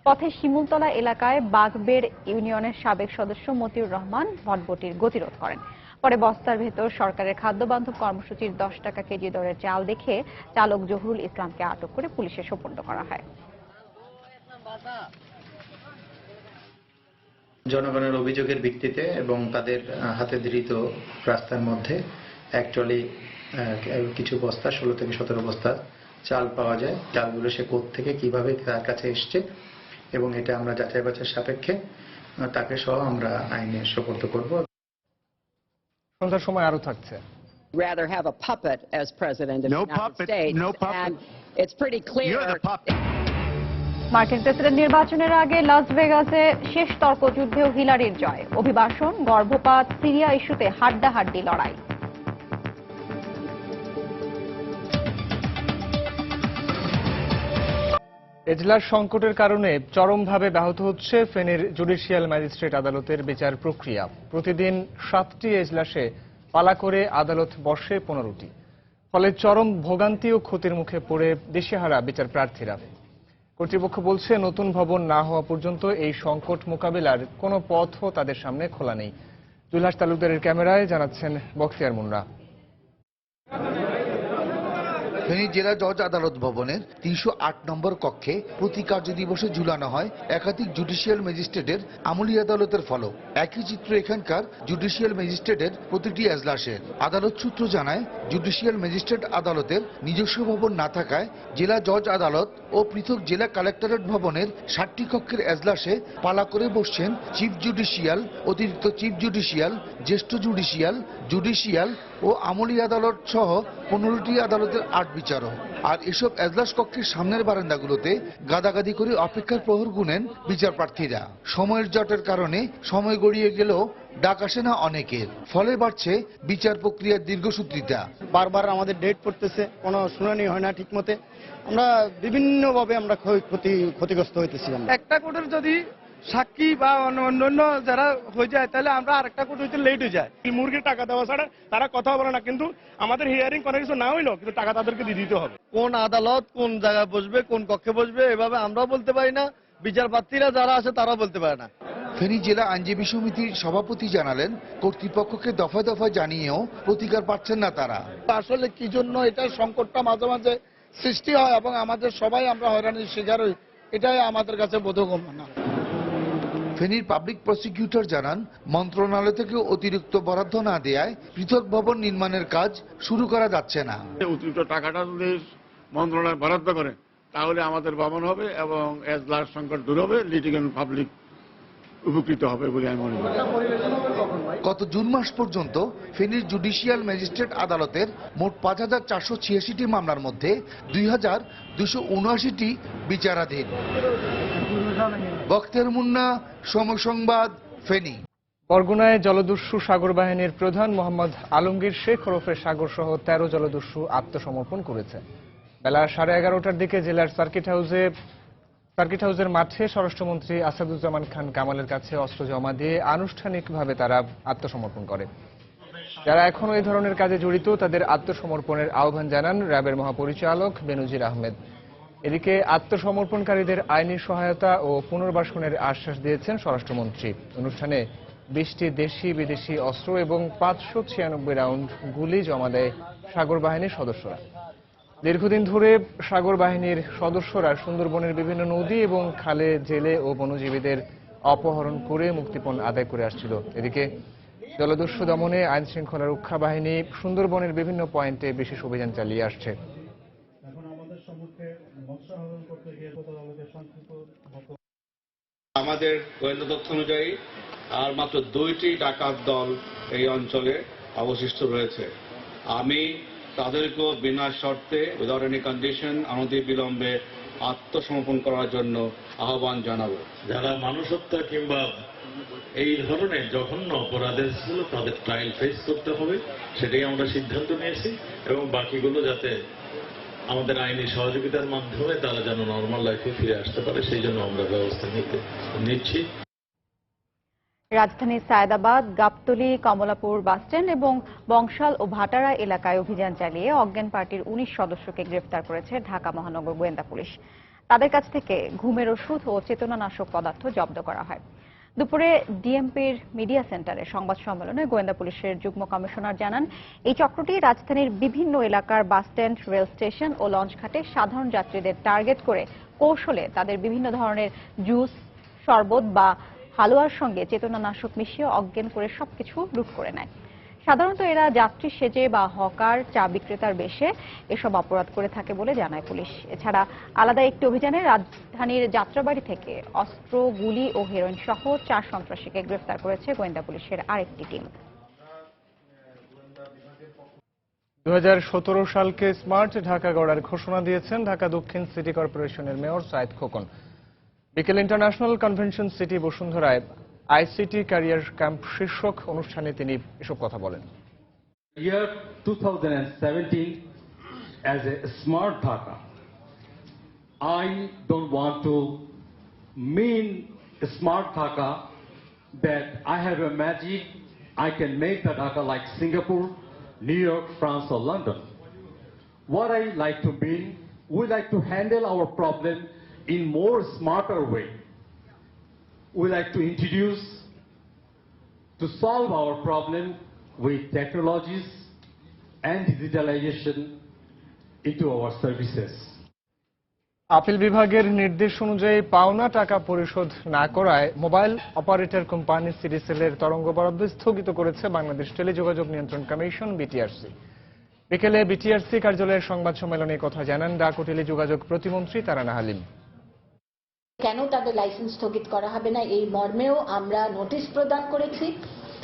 পথে শিমুলতলা এলাকায় বাঘবেড় ইউনিয়নের সাবেক সদস্য মতিউর রহমান ভটভটির গতিরোধ করেন। পরে বস্তার ভেতর সরকারের খাদ্য বান্ধব কর্মসূচির 10 টাকা কেজি দরের চাল দেখে চালক জহুরুল ইসলামকে আটক করে পুলিশে সোপর্দ করা হয়। জনগণের অভিযোগের ভিত্তিতে এবং তাদের হাতে ধৃত রাস্তার মধ্যে অ্যাকচুয়ালি কিছু বস্তা 16 থেকে 17 বস্তা চাল পাওয়া যায়। চালগুলো সে কোত্থেকে কিভাবে তার কাছে এসছে এবং এটা আমরা যাচাই বাছাই সাপেক্ষে তাকে সহ আমরা আইনে সোপর্দ করব। সন্ধ্যার সময় আরো থাকছে। Rather have a puppet as president of the United States. No puppet. And it's pretty clear. You're the puppet. মার্কিন প্রেসিডেন্ট নির্বাচনের আগে লাস ভেগাসে শেষ তর্কযুদ্ধেও হিলারির জয়। অভিবাসন, গর্ভপাত, সিরিয়া ইস্যুতে হাড্ডাহাড্ডি লড়াই। এজলাস সংকটের কারণে চরমভাবে ব্যাহত হচ্ছে ফেনীর জুডিশিয়াল ম্যাজিস্ট্রেট আদালতের বিচার প্রক্রিয়া। প্রতিদিন 7টি এজলাসে পালা করে আদালত বসে 15টি। ফলে চরম ভোগান্তি ও ক্ষতির মুখে পড়ে দিশেহারা বিচার প্রার্থীরা। কর্তৃপক্ষ বলছে নতুন ভবন না হওয়া পর্যন্ত এই সংকট মোকাবেলার কোনো পথও তাদের সামনে খোলা নেই। জুলহাস তালুকদারের ক্যামেরায় জানাচ্ছেন বখতিয়ার মুন্না। ফেনী জেলা জজ আদালত ভবনের 308 নম্বর কক্ষে প্রতি কার্যদিবসে ঝুলানো হয় একাধিক জুডিশিয়াল ম্যাজিস্ট্রেটের আমলি আদালতের ফলক। একই চিত্র এখানকার জুডিশিয়াল ম্যাজিস্ট্রেটের প্রতিটি এজলাসের। আদালত সূত্র জানায় জুডিশিয়াল ম্যাজিস্ট্রেট আদালতের নিজস্ব ভবন না থাকায় জেলা জজ আদালত ও পৃথক জেলা কালেক্টরেট ভবনের 7টি কক্ষের এজলাসে পালা করে বসছেন চিফ জুডিশিয়াল, অতিরিক্ত চিফ জুডিশিয়াল, জ্যেষ্ঠ জুডিশিয়াল, জুডিশিয়াল ও আমলি আদালত সহ 15টি আদালতের 8 বিচারক। আর এসব এজলাস কক্ষের সামনের বারান্দাগুলোতে গাদাগাদি করে অপেক্ষার প্রহর গুনেন বিচার প্রার্থীরা। সময়ের জটের কারণে সময় গড়িয়ে গেলেও ডাক আসে না অনেকের, ফলে বাড়ছে বিচার প্রক্রিয়ার দীর্ঘসূত্রিতা। বারবার আমাদের ডেট পড়তেছে, কোনো শুনানি হয় না ঠিক মতে। আমরা বিভিন্নভাবে আমরা ক্ষতিগ্রস্ত হইতেছি। একটা কোর্টের যদি সাক্ষী বা অন্যান্য যারা হয়ে যায় তাহলে আমরা আরেকটা কোর্ট হইতে লেট হয়ে যায়। মুরগির টাকা দেওয়া ছাড়া তারা কথা বলে না, কিন্তু আমাদের হিয়ারিং কোনো কিছু না হইলো কিন্তু টাকা তাদেরকে দিয়ে দিতে হবে। কোন আদালত কোন জায়গায় বসবে, কোন কক্ষে বসবে এভাবে আমরাও বলতে পারি না, বিচার প্রার্থীরা যারা আছে তারাও বলতে পারে না। ফেনী জেলা আইনজীবী সমিতির সভাপতি জানালেন কর্তৃপক্ষকে দফায় দফায় জানিয়েও প্রতিকার পাচ্ছেন না তারা। আসলে কি জন্য এটা সংকটটা মাঝে মাঝে সৃষ্টি হয় এবং আমাদের সবাই আমরা হয়রানির শিকার হই, এটাই আমাদের কাছে বোধগম্য না। ফেনীর পাবলিক প্রসিকিউটর জানান, মন্ত্রণালয় থেকে অতিরিক্ত বরাদ্দ না দেওয়ায় পৃথক ভবন নির্মাণের কাজ শুরু করা যাচ্ছে না। অতিরিক্ত টাকাটা যদি মন্ত্রণালয় বরাদ্দ করে তাহলে আমাদের ভবন হবে এবং এজলার সংকট দূর হবে, লিটিগেন্ট পাবলিক উপকৃত হবে বলে আমি মনে করি। গত জুন মাস পর্যন্ত ফেনীর জুডিশিয়াল ম্যাজিস্ট্রেট আদালতের মোট ৫,৪৮৬টি মামলার মধ্যে ২,২৭৯টি বিচারাধীন। বখতিয়ার মুন্না, সময় সংবাদ, ফেনী। বরগুনায় জলদস্যু সাগর বাহিনীর প্রধান মোহাম্মদ আলমগীর শেখ ওরফে সাগর সহ ১৩ জলদস্যু আত্মসমর্পণ করেছে। বেলা 11:30টার দিকে জেলার সার্কিট হাউসের মাঠে স্বরাষ্ট্রমন্ত্রী আসাদুজ্জামান খান কামালের কাছে অস্ত্র জমা দিয়ে আনুষ্ঠানিকভাবে তারা আত্মসমর্পণ করে। যারা এখনো এই ধরনের কাজে জড়িত তাদের আত্মসমর্পণের আহ্বান জানান র্যাবের মহাপরিচালক বেনজির আহমেদ। এদিকে আত্মসমর্পণকারীদের আইনি সহায়তা ও পুনর্বাসনের আশ্বাস দিয়েছেন স্বরাষ্ট্রমন্ত্রী। অনুষ্ঠানে 20টি দেশি বিদেশি অস্ত্র এবং 596 রাউন্ড গুলি জমা দেয় সাগর বাহিনীর সদস্যরা। দীর্ঘদিন ধরে সাগর বাহিনীর সদস্যরা সুন্দরবনের বিভিন্ন নদী এবং খালে জেলে ও বনজীবীদের অপহরণ করে মুক্তিপণ আদায় করে আসছিল। এদিকে জলদস্যু দমনে আইন শৃঙ্খলা রক্ষা বাহিনী সুন্দরবনের বিভিন্ন পয়েন্টে বিশেষ অভিযান চালিয়ে আসছে। আমাদের গোয়েন্দা তথ্য অনুযায়ী আর মাত্র 2টি ডাকাত দল এই অঞ্চলে অবশিষ্ট রয়েছে। আমি তাদেরকেও বিনা শর্তে উইদাউট এনি কন্ডিশন অনতিবিলম্বে আত্মসমর্পণ করার জন্য আহ্বান জানাবো। যারা মানুষ হত্যা কিংবা এই ধরনের জঘন্য অপরাধের ছিল তাদের ট্রায়াল ফেস করতে হবে, সেটাই আমরা সিদ্ধান্ত নিয়েছি এবং বাকিগুলো যাতে আমাদের আইনি সহযোগিতার মাধ্যমে তারা যেন নর্মাল লাইফে ফিরে আসতে পারে সেই জন্য আমরা ব্যবস্থা নিচ্ছি। রাজধানীর সায়েদাবাদ, গাবতলী, কমলাপুর বাসস্ট্যান্ড এবং বংশাল ও ভাটারা এলাকায় অভিযান চালিয়ে অজ্ঞান পার্টির 19 সদস্যকে গ্রেফতার করেছে ঢাকা মহানগর গোয়েন্দা পুলিশ। তাদের কাছ থেকে ঘুমের ওষুধ ও চেতনানাশক পদার্থ জব্দ করা হয়। দুপুরে ডিএমপির মিডিয়া সেন্টারে সংবাদ সম্মেলনে গোয়েন্দা পুলিশের যুগ্ম কমিশনার জানান, এই চক্রটি রাজধানীর বিভিন্ন এলাকার বাসস্ট্যান্ড, রেল স্টেশন ও লঞ্চঘাটে সাধারণ যাত্রীদের টার্গেট করে কৌশলে তাদের বিভিন্ন ধরনের জুস, শরবত বা হালুয়ার সঙ্গে চেতনানাশক মিশিয়ে অজ্ঞান করে সবকিছু লুট করে নেয়। সাধারণত এরা যাত্রী সেজে বা হকার, চা বিক্রেতার বেশে এসব অপরাধ করে থাকে বলে জানায় পুলিশ। এছাড়া আলাদা একটি অভিযানে রাজধানীর যাত্রাবাড়ি থেকে অস্ত্র, গুলি ও হেরোইন সহ 4 সন্ত্রাসীকে গ্রেফতার করেছে গোয়েন্দা পুলিশের আরেকটি টিম। 2017 সালকে স্মার্ট ঢাকা গড়ার ঘোষণা দিয়েছেন ঢাকা দক্ষিণ সিটি কর্পোরেশনের মেয়র সাইদ খোকন। বিকেল ইন্টারন্যাশনাল কনভেনশন সিটি বসুন্ধরায় আইসিটি ক্যারিয়ার ক্যাম্প শীর্ষক অনুষ্ঠানে তিনি এসব কথা বলেন। Year 2017 as a smart Dhaka, I don't want to mean a smart Dhaka that I have a magic, I can make the Dhaka like Singapore, New York, France or London. What I like to mean, we like to handle our problem in more smarter way. We like to introduce to solve our problem with technologies and digitalization into our services. Appeal বিভাগের নির্দেশ অনুযায়ী পাওনা টাকা পরিশোধ না করায় mobile operator company সিডিসেলের তরঙ্গ বরাদ্দ স্থগিত করেছে বাংলাদেশ টেলিযোগাযোগ নিয়ন্ত্রণ কমিশন বিটিআরসি। বিকেলে বিটিআরসি কার্যালয়ের সংবাদ সম্মেলনে কথা জানান ডাক ও টেলিযোগাযোগ প্রতিমন্ত্রী তারানা হালিম। কেন তাদের লাইসেন্স স্থগিত করা হবে না এই মর্মেও আমরা নোটিশ প্রদান করেছি।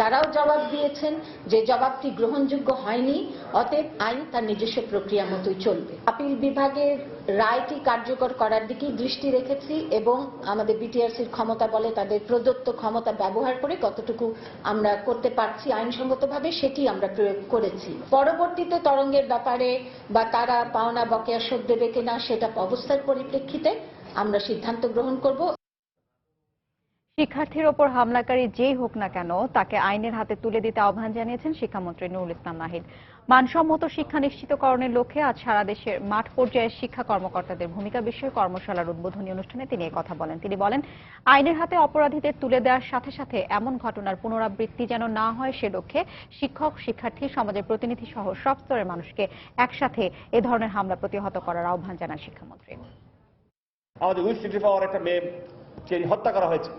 তারাও জবাব দিয়েছেন যে জবাবটি গ্রহণযোগ্য হয়নি, অতএব আইন তার নিজস্ব প্রক্রিয়া মতোই চলবে। আপিল বিভাগের রায়টি কার্যকর করার দিকেই দৃষ্টি রেখেছি এবং আমাদের বিটিআরসির ক্ষমতা বলে তাদের প্রদত্ত ক্ষমতা ব্যবহার করে কতটুকু আমরা করতে পারছি আইনসঙ্গতভাবে সেটি আমরা প্রয়োগ করেছি। পরবর্তীতে তরঙ্গের ব্যাপারে বা তারা পাওনা বকেয়া শোধ দেবে কিনা সেটা অবস্থার পরিপ্রেক্ষিতে আমরা সিদ্ধান্ত গ্রহণ করব। শিক্ষার্থীর ওপর হামলাকারী যেই হোক না কেন তাকে আইনের হাতে তুলে দিতে আহ্বান জানিয়েছেন শিক্ষামন্ত্রী নুরুল ইসলাম নাহিদ। মানসম্মত শিক্ষা নিশ্চিতকরণের লক্ষ্যে আজ সারা দেশের মাঠ পর্যায়ে শিক্ষা কর্মকর্তাদের ভূমিকা বিষয়ে কর্মশালার উদ্বোধনী অনুষ্ঠানে তিনি এই কথা বলেন। তিনি বলেন, আইনের হাতে অপরাধীদের তুলে দেওয়ার সাথে সাথে এমন ঘটনার পুনরাবৃত্তি যেন না হয় সে লক্ষ্যে শিক্ষক, শিক্ষার্থী, সমাজের প্রতিনিধি সহ সব স্তরের মানুষকে একসাথে এ ধরনের হামলা প্রতিহত করার আহ্বান জানান শিক্ষামন্ত্রী। আমাদের উইস্টিটি পাওয়ার একটা মেয়েকে হত্যা করা হয়েছে,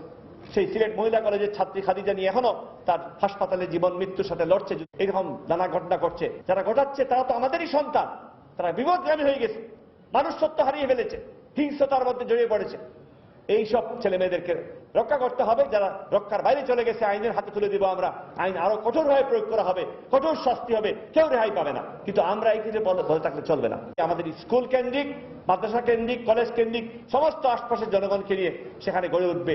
সেই সিলেট মহিলা কলেজের ছাত্রী খাদিজা নিয়ে এখনো তার হাসপাতালে জীবন মৃত্যুর সাথে লড়ছে। এরকম নানা ঘটনা ঘটছে, যারা ঘটাচ্ছে তারা তো আমাদেরই সন্তান, তারা বিপদগামী হয়ে গেছে, মানুষত্ব হারিয়ে ফেলেছে, হিংস্রতার মধ্যে জড়িয়ে পড়েছে। এই সব ছেলে মেয়েদেরকে রক্ষা করতে হবে। যারা রক্ষার বাইরে চলে গেছে আইনের হাতে তুলে দিব আমরা। আইন আরো কঠোরভাবে প্রয়োগ করা হবে, কঠোর শাস্তি হবে, কেউ রেহাই পাবে না। কিন্তু আমরা এই ক্ষেত্রে বলে থাকলে চলবে না। আমাদের স্কুল কেন্দ্রিক, মাদ্রাসা কেন্দ্রিক, কলেজ কেন্দ্রিক সমস্ত আশপাশের জনগণকে নিয়ে সেখানে গড়ে উঠবে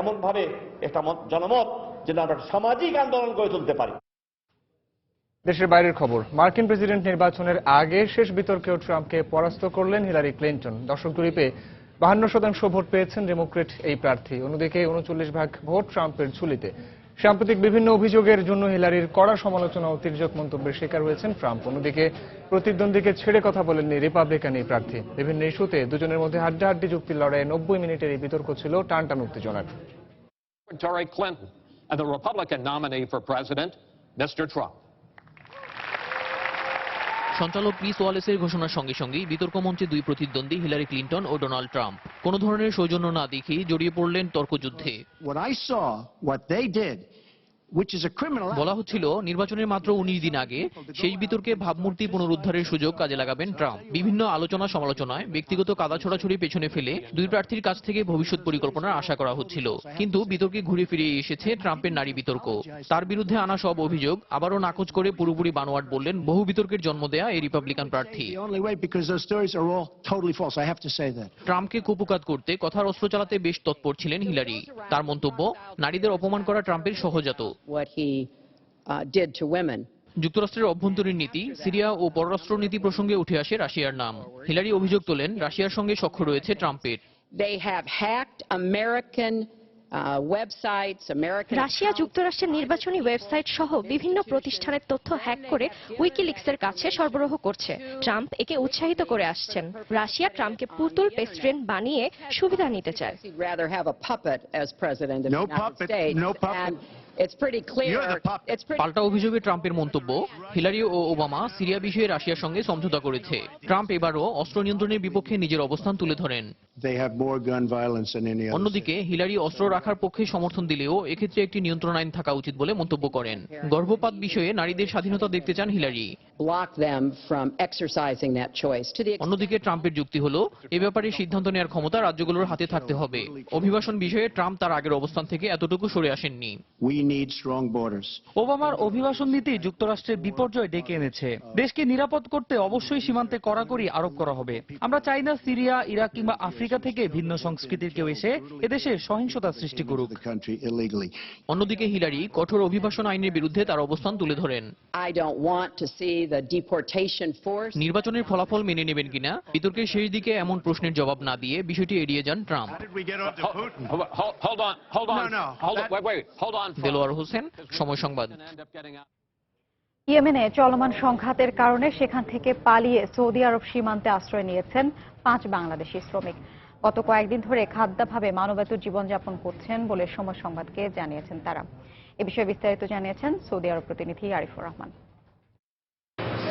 এমন ভাবে একটা জনমত যেন আমরা সামাজিক আন্দোলন গড়ে তুলতে পারি। দেশের বাইরের খবর, মার্কিন প্রেসিডেন্ট নির্বাচনের আগে শেষ বিতর্কেও ট্রাম্পকে পরাস্ত করলেন হিলারি ক্লিন্টন। দর্শক জরিপে 52% ভোট পেয়েছেন ডেমোক্রেট এই প্রার্থী। অন্যদিকে 39% ভোট ট্রাম্পের ঝুলিতে। সাম্প্রতিক বিভিন্ন অভিযোগের জন্য হিলারির কড়া সমালোচনা ও তির্যক মন্তব্যের শিকার হয়েছেন ট্রাম্প। অন্যদিকে প্রতিদ্বন্দ্বীকে ছেড়ে কথা বলেননি রিপাবলিকান এই প্রার্থী। বিভিন্ন ইস্যুতে দুজনের মধ্যে হাড্ডাহাড্ডি যুক্তির লড়াইয়ে 90 মিনিটের এই বিতর্ক ছিল টানটান উত্তেজনার। Hillary Clinton and the Republican nominee for president, Mr. Trump. সঞ্চালক ক্রিস ওয়ালেসের ঘোষণার সঙ্গে সঙ্গেই বিতর্ক মঞ্চে দুই প্রতিদ্বন্দ্বী হিলারি ক্লিন্টন ও ডোনাল্ড ট্রাম্প কোনো ধরনের সৌজন্য না দেখিয়ে জড়িয়ে পড়লেন তর্কযুদ্ধে। বলা হচ্ছিল নির্বাচনের মাত্র 19 দিন আগে সেই বিতর্কে ভাবমূর্তি পুনরুদ্ধারের সুযোগ কাজে লাগাবেন ট্রাম্প। বিভিন্ন আলোচনা সমালোচনায় ব্যক্তিগত কাদা ছোড়াছুড়ি পেছনে ফেলে দুই প্রার্থীর কাছ থেকে ভবিষ্যৎ পরিকল্পনার আশা করা হচ্ছিল। কিন্তু বিতর্কে ঘুরে ফিরে এসেছে ট্রাম্পের নারী বিতর্ক। তার বিরুদ্ধে আনা সব অভিযোগ আবারও নাকচ করে পুরোপুরি বানোয়াট বললেন বহু বিতর্কের জন্ম দেয়া এই রিপাবলিকান প্রার্থী। ট্রাম্পকে কুপকাত করতে কথার অস্ত্র চালাতে বেশ তৎপর ছিলেন হিলারি। তার মন্তব্য, নারীদের অপমান করা ট্রাম্পের সহজাত। যুক্তরাষ্ট্রের অভ্যন্তরীণ নীতি, সিরিয়া ও পররাষ্ট্রনীতি প্রসঙ্গে উঠে আসে রাশিয়ার নাম। হিলারি অভিযোগ তোলেন রাশিয়ার সঙ্গে সখ্য রয়েছে ট্রাম্পের। রাশিয়া যুক্তরাষ্ট্রের নির্বাচনী ওয়েবসাইট সহ বিভিন্ন প্রতিষ্ঠানের তথ্য হ্যাক করে উইকিলিক্সের কাছে সরবরাহ করছে। ট্রাম্প একে উৎসাহিত করে আসছেন। রাশিয়া ট্রাম্পকে পুতুল প্রেসিডেন্ট বানিয়ে সুবিধা নিতে চায়। পাল্টা অভিযোগে ট্রাম্পের মন্তব্য, হিলারি ও ওবামা সিরিয়া বিষয়ে রাশিয়ার সঙ্গে সমঝোতা করেছে। ট্রাম্প এবারও অস্ত্র নিয়ন্ত্রণের বিপক্ষে নিজের অবস্থান তুলে ধরেন। অন্যদিকে হিলারি অস্ত্র রাখার পক্ষে সমর্থন দিলেও এক্ষেত্রে একটি নিয়ন্ত্রণ আইন থাকা উচিত বলে মন্তব্য করেন। গর্ভপাত বিষয়ে নারীদের স্বাধীনতা দেখতে চান হিলারি। অন্যদিকে ট্রাম্পের যুক্তি হলো এ ব্যাপারে সিদ্ধান্ত নেওয়ার ক্ষমতা রাজ্যগুলোর হাতে থাকতে হবে। অভিবাসন বিষয়ে ট্রাম্প তার আগের অবস্থান থেকে এতটুকু সরে আসেননি। ওবামার অভিবাসন নীতি যুক্তরাষ্ট্রের বিপর্যয় ডেকে এনেছে। দেশকে নিরাপদ করতে অবশ্যই সীমান্তে কড়াকড়ি আরোপ করা হবে। আমরা চাই না সিরিয়া, ইরাক কিংবা আফ্রিকা থেকে ভিন্ন সংস্কৃতির কেউ এসে এদেশে সহিংসতা সৃষ্টি করুক। অন্যদিকে হিলারি কঠোর অভিবাসন আইনের বিরুদ্ধে তার অবস্থান তুলে ধরেন। নির্বাচনের ফলাফল মেনে নেবেন কিনা বিতর্কের শেষ দিকে এমন প্রশ্নের জবাব না দিয়ে বিষয়টি এড়িয়ে যান ট্রাম্প। দেলোয়ার হোসেন, সময় সংবাদ। ইয়েমেনে চলমান সংঘাতের কারণে সেখান থেকে পালিয়ে সৌদি আরব সীমান্তে আশ্রয় নিয়েছেন 5 বাংলাদেশি শ্রমিক। গত কয়েকদিন ধরে খাদ্যাভাবে মানবেতর জীবনযাপন করছেন বলে সময় সংবাদকে জানিয়েছেন তারা। এ বিষয়ে বিস্তারিত জানিয়েছেন সৌদি আরব প্রতিনিধি আরিফুর রহমান।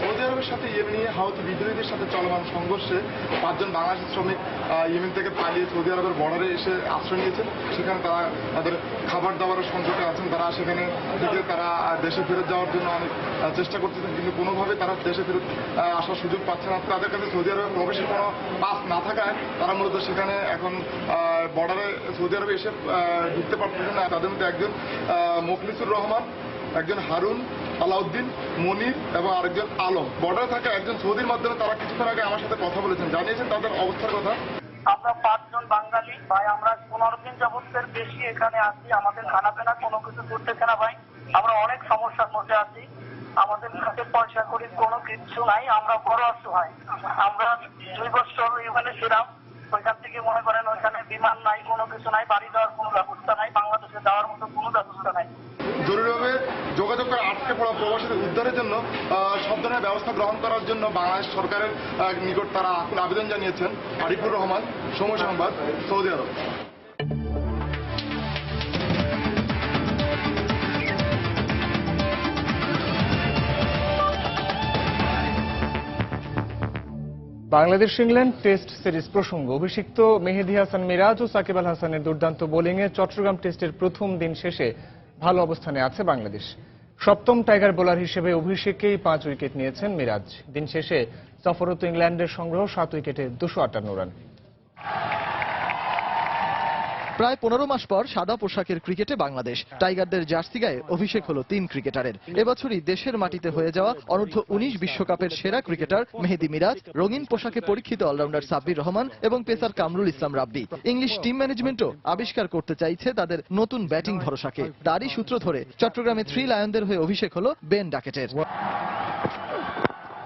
সৌদি আরবের সাথে ইয়েমেনি হাউথি বিদ্রোহীদের সাথে চলমান সংঘর্ষে 5 জন বাংলাদেশি শ্রমিক ইয়েমেন থেকে পালিয়ে সৌদি আরবের বর্ডারে এসে আশ্রয় নিয়েছেন। সেখানে তারা তাদের খাবার দাবারের সংকটে আছেন। তারা সেখানে থেকে তারা দেশে ফেরত যাওয়ার জন্য অনেক চেষ্টা করতেছেন, কিন্তু কোনোভাবে তারা দেশে ফেরত আসার সুযোগ পাচ্ছে না। তাদের কাছে সৌদি আরবে প্রবেশের কোনো পাস না থাকায় তারা মূলত সেখানে এখন বর্ডারে সৌদি আরবে এসে ঢুকতে পারতেছেন না। তাদের মধ্যে একজন মোখলিসুর রহমান, একজন হারুন, আলাউদ্দিন, মনির এবং আরেকজন আলম। বর্ডারে থাকা একজন সৌদির মাধ্যমে তারা কিছুক্ষণ আগে আমার সাথে কথা বলেছেন, জানিয়েছেন তাদের অবস্থার কথা। আমরা 5 জন বাঙালি ভাই, আমরা 15 দিন যাবতের বেশি এখানে আছি। আমাদের খানা পেনা কোনো কিছু করতেছে না ভাই। আমরা অনেক সমস্যার মধ্যে আছি। আমাদের কাছে পয়সা করি কোনো কিছু নাই। আমরা বড় অসহায়। আমরা 2 বছর ইউএনে ছিলাম। ওইখান থেকে মনে করেন ওইখানে বিমান নাই, কোনো কিছু নাই, বাড়ি দেওয়ার কোনো ব্যবস্থা নাই। বাংলাদেশ যাওয়ার মতো কোনো ব্যবস্থা নাই। জরুরিভাবে যোগাযোগ করে আটকে পড়া প্রবাসীদের উদ্ধারের জন্য সব ধরনের ব্যবস্থা গ্রহণ করার জন্য বাংলাদেশ সরকারের নিকট তারা আকুল আবেদন জানিয়েছেন। আরিফুর রহমান, সময় সংবাদ, সৌদি আরব। বাংলাদেশ ইংল্যান্ড টেস্ট সিরিজ প্রসঙ্গ অভিষিক্ত মেহেদী হাসান মিরাজ ও সাকিব আল হাসানের দুর্দান্ত বোলিংয়ে চট্টগ্রাম টেস্টের প্রথম দিন শেষে ভালো অবস্থানে আছে বাংলাদেশ। সপ্তম টাইগার বোলার হিসেবে অভিষেকেই 5 উইকেট নিয়েছেন মিরাজ। দিন শেষে সফররত ইংল্যান্ডের সংগ্রহ 7 উইকেটে 258 রান। প্রায় 15 মাস পর সাদা পোশাকের ক্রিকেটে বাংলাদেশ। টাইগারদের জার্সি গায়ে অভিষেক হলো 3 ক্রিকেটারের। এবছরই দেশের মাটিতে হয়ে যাওয়া অনূর্ধ্ব 19 বিশ্বকাপের সেরা ক্রিকেটার মেহেদী মিরাজ, রঙিন পোশাকে পরীক্ষিত অলরাউন্ডার সাব্বির রহমান এবং পেসার কামরুল ইসলাম রাব্বি। ইংলিশ টিম ম্যানেজমেন্টও আবিষ্কার করতে চাইছে তাদের নতুন ব্যাটিং ভরসাকে। তারই সূত্র ধরে চট্টগ্রামে 3 লায়নদের হয়ে অভিষেক হলো বেন ডাকেটের।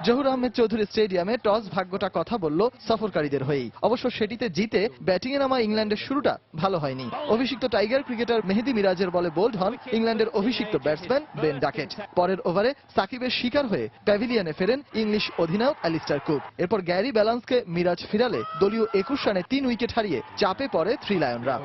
জহুর আহমেদ চৌধুরী স্টেডিয়ামে টস ভাগ্যটা কথা বলল সফরকারীদের হয়েই। অবশ্য সেটিতে জিতে ব্যাটিংয়ে নামা ইংল্যান্ডের শুরুটা ভালো হয়নি। অভিষিক্ত টাইগার ক্রিকেটার মেহেদী মিরাজের বলে বোল্ড হন ইংল্যান্ডের অভিষিক্ত ব্যাটসম্যান বেন ডাকেট। পরের ওভারে সাকিবের শিকার হয়ে প্যাভিলিয়নে ফেরেন ইংলিশ অধিনায়ক অ্যালিস্টার কুক। এরপর গ্যারি ব্যালান্সকে মিরাজ ফিরালে দলীয় 21 রানে 3 উইকেট হারিয়ে চাপে পড়ে 3 লায়নরা।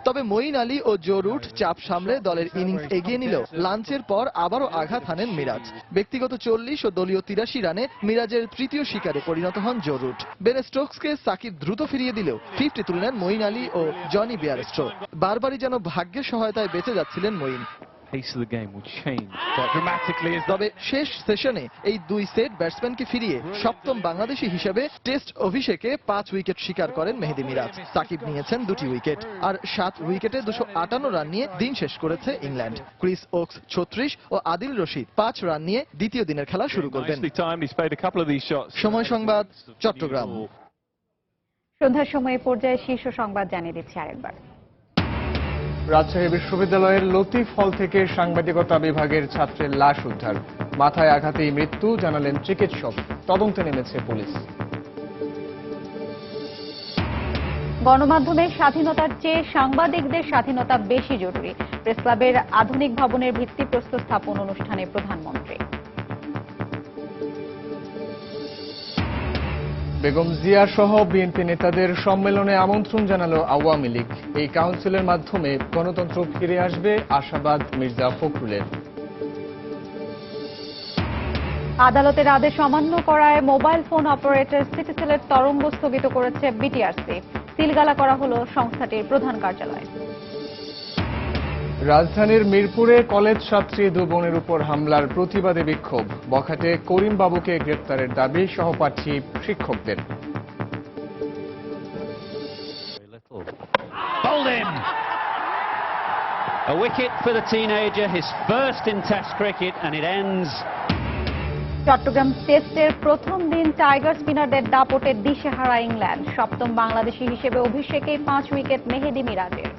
তবে মঈন আলী ও জো রুট চাপ সামলে দলের ইনিংস এগিয়ে নিলেও লাঞ্চের পর আবারও আঘাত হানেন মিরাজ। ব্যক্তিগত 40 ও দলীয় 83 রানে মিরাজের তৃতীয় শিকারে পরিণত হন জো রুট। বেন স্টোকসকে সাকিব দ্রুত ফিরিয়ে দিলেও 50 তুলে নেন মঈন আলী ও জনি বিয়ারস্টো। বারবারই যেন ভাগ্যের সহায়তায় বেঁচে যাচ্ছিলেন মঈন। তবে শেষ সেশনে এই 2 সেট ব্যাটসম্যানকে ফিরিয়ে সপ্তম বাংলাদেশি হিসেবে টেস্ট অভিষেকে 5 উইকেট শিকার করেন মেহেদী মিরাজ। সাকিব নিয়েছেন 2টি উইকেট। আর 7 উইকেটে 258 রান নিয়ে দিন শেষ করেছে ইংল্যান্ড। ক্রিস ওকস 36 ও আদিল রশিদ 5 রান নিয়ে দ্বিতীয় দিনের খেলা শুরু করবেন। সময় সংবাদ, চট্টগ্রাম। সন্ধ্যার সময় পর্যায়ে শীর্ষ সংবাদ জানিয়ে দিচ্ছি আরেকবার। রাজশাহী বিশ্ববিদ্যালয়ের লতিফ হল থেকে সাংবাদিকতা বিভাগের ছাত্রের লাশ উদ্ধার। মাথায় আঘাতেই মৃত্যু জানালেন চিকিৎসক। তদন্তে নেমেছে পুলিশ। গণমাধ্যমের স্বাধীনতার চেয়ে সাংবাদিকদের স্বাধীনতা বেশি জরুরি। প্রেসক্লাবের আধুনিক ভবনের ভিত্তিপ্রস্তর স্থাপন অনুষ্ঠানে প্রধানমন্ত্রী। বেগম জিয়া সহ বিএনপি নেতাদের সম্মেলনে আমন্ত্রণ জানালো আওয়ামী লীগ। এই কাউন্সিলের মাধ্যমে গণতন্ত্র ফিরে আসবে আশাবাদ মির্জা ফখরুলের। আদালতের আদেশ অমান্য করায় মোবাইল ফোন অপারেটর সিটিসেলের তরঙ্গ স্থগিত করেছে বিটিআরসি। সিলগালা করা হলো সংস্থাটির প্রধান কার্যালয়। রাজধানীর মিরপুরে কলেজ ছাত্রী 2 বোনের উপর হামলার প্রতিবাদে বিক্ষোভ। বখাটে করিম বাবুকে গ্রেপ্তারের দাবি সহপাঠী শিক্ষকদের। A wicket for the teenager, his first in Test cricket, and it ends. Chittagong টেস্টের প্রথম দিন টাইগার স্পিনারদের দাপটে দিশেহারা ইংল্যান্ড। সপ্তম বাংলাদেশি হিসেবে অভিষেকেই 5 উইকেট মেহেদী মিরাজের।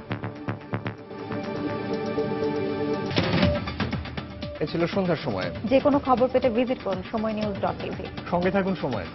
এ ছিল সন্ধ্যার সময়। যে কোনো খবর পেতে ভিজিট করুন সময়নিউজ.tv। সঙ্গে থাকুন সময়।